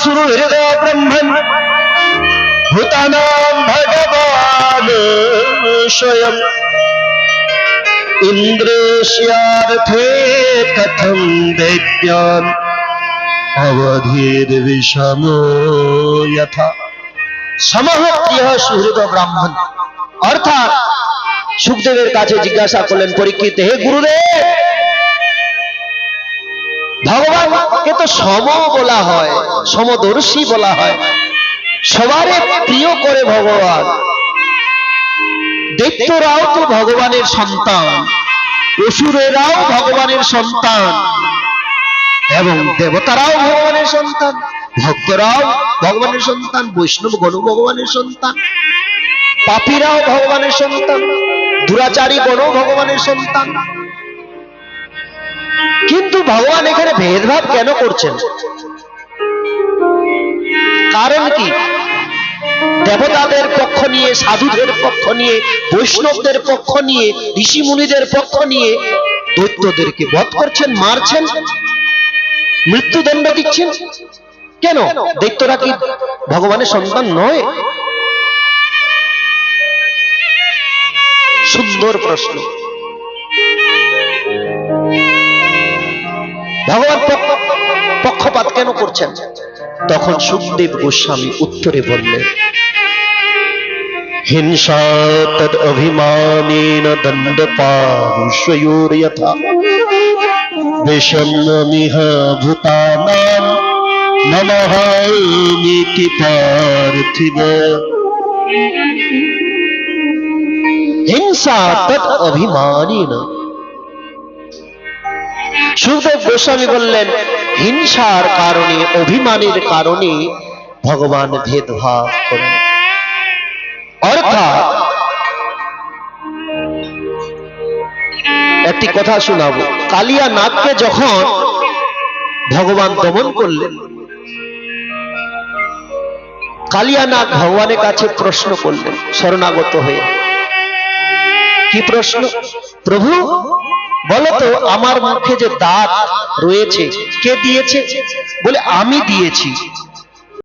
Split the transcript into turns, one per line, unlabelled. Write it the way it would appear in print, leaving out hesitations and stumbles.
सुहृदो ब्रह्मन् भूतानां भगवान् स्वयम् इंद्रेश्यार्थे कथं दैत्यान् अवधीर्विषमो यथा। समः प्रिय सुहृद ब्राह्मण अर्थात सुखदेवेर काছে জিজ্ঞাসা করলেন পরীক্ষিত, হে গুরুদেব, ভগবানকে তো সম বলা হয়, সমদর্শী বলা হয়, সবারে প্রিয় করে ভগবান। দৈত্যরাও তো ভগবানের সন্তান, অসুরেরাও ভগবানের সন্তান, এবং দেবতারাও ভগবানের সন্তান, ভক্তরাও ভগবানের সন্তান, বৈষ্ণবগণ ভগবানের সন্তান, পাপীরাও ভগবানের সন্তান, দুরাচারী গণ ভগবানের সন্তান। কিন্তু ভগবান এখানে ভেদভাব কেন করছেন? কারণ কি? দেবতাদের পক্ষ নিয়ে, সাধুদের পক্ষ নিয়ে, বৈষ্ণবদের পক্ষ নিয়ে, ঋষি মুনিদের পক্ষ নিয়ে দৈত্যদেরকে বধ করছেন, মারছেন, মৃত্যুদণ্ড দিচ্ছেন। কেন? দৈত্যরা কি ভগবানের সন্তান নয়? সুন্দর প্রশ্ন। ভগবান পক্ষপাত কেন করছেন? তখন সুখদেব গোস্বামী উত্তরে বললেন, হিংসা তদ অভিমানেন দণ্ডপারুষয়োর যথা বিষম্যমিহ ভূতানাং নমহামিতি পার্থিব। হিংসা তদ অভিমানেন। সুখদেব গোস্বামী বললেন, হিংসার কারণে, অভিমানের কারণে ভগবান ভেদভাব করেন। অর্থাৎ একটি কথা শোনাবো, কালিয়া নাগকে যখন ভগবান দমন করলেন, কালিয়া নাগ ভগবানের কাছে প্রশ্ন করলেন শরণাগত হয়ে। কি প্রশ্ন? প্রভু বলতো, আমার মুখে যে দাঁত রয়েছে কে দিয়েছে? বলে, আমি দিয়েছি।